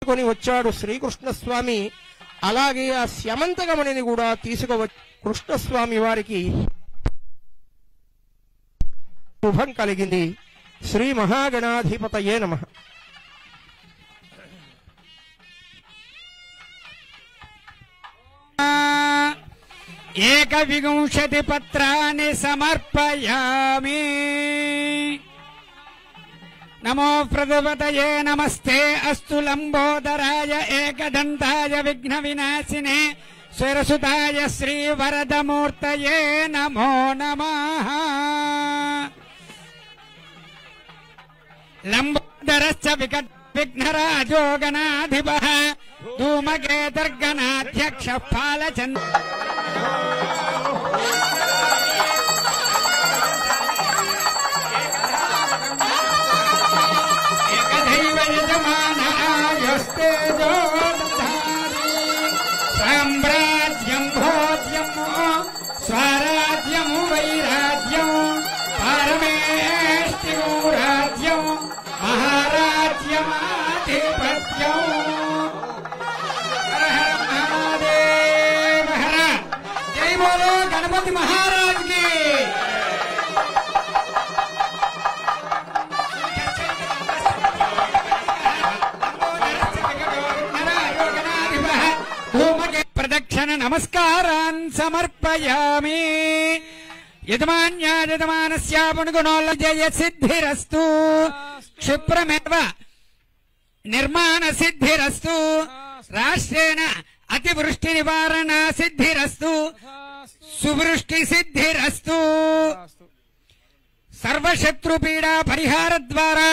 కొని వచ్చాడు శ్రీకృష్ణస్వామి. అలాగే ఆ స్యమంతకమణిని కూడా తీసుకువచ్చి కృష్ణస్వామి వారికి శుభం కలిగింది. శ్రీ మహాగణాధిపతయే నమః. ఏకవింశతి పత్రాన్ని సమర్పయామి. నమో ప్రజపతయే నమస్తే అస్తు లంబోదరాయ ఏకదంతాయ విఘ్న వినాశినే స్వరసుతాయ శ్రీ వరదమూర్తయే నమో నమః. లంబోదరశ్చ విఘ్నరాజో గణాధిపః ధూమకేతుర్గణాధ్యక్షః ఫాలచంద్ర సామ్రాజ్యం భోజ్యం స్వరాజ్యం వైరాజ్యం పరమేష్టిం రాజ్యం మహారాజ్యమాధిపత్యం. హర హర మహాదేవ హర. జై బోలో గణపతి మహారాజ్ కి. ప్రదక్షిణ నమస్కారాన్ సమర్పయామి. యజమాన్యాయజమానస్య పుణ్యగుణోల్ల జయ సిద్ధిరస్తు. క్షిప్రమేవ నిర్మాణ సిద్ధిరస్తు. రాష్ట్రేణ అతివృష్టి నివారణ సిద్ధిరస్తు. సువృష్టి సిద్ధిరస్తు. సర్వశత్రుపీడా పరిహార ద్వారా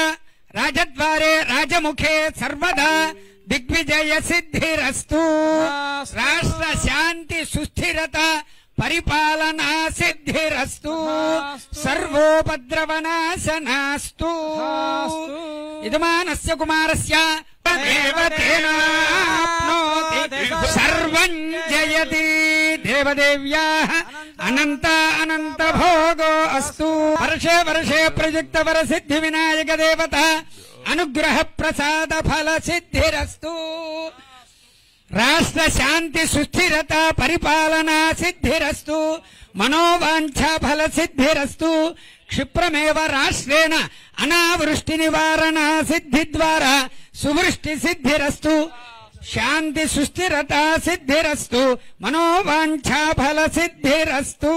రాజద్వారే రాజముఖే సర్వదా దిగ్విజయ సిద్ధిరస్తు. రాష్ట్ర శాంతి సుస్థిరత పరిపాలనా సిద్ధిరస్తు. సర్వోపద్రవనాశనాస్తు. యజమానస్య కుమారస్య దేవతేనాప్నోతి సర్వం జయతి. దేవదేవ్యాః అనంత అనంత భోగో అస్తు. వర్షే వర్షే ప్రయుక్త వర సిద్ధి వినాయక దేవత అనుగ్రహ ప్రసాద ఫల సిద్ధిరస్తు. రాష్ట్ర శాంతి సుస్థిరత పరిపాలనా సిద్ధిరస్తు. మనోవాంఛా ఫల సిద్ధిరస్తు. క్షిప్రమేవ రాష్ట్రేణ అనావృష్టి నివారణ సిద్ధి ద్వారా సువృష్టి సిద్ధిరస్తు. శాంతి సుస్థిరత సిద్ధిరస్తు. మనోవాంఛా ఫల సిద్ధిరస్తు.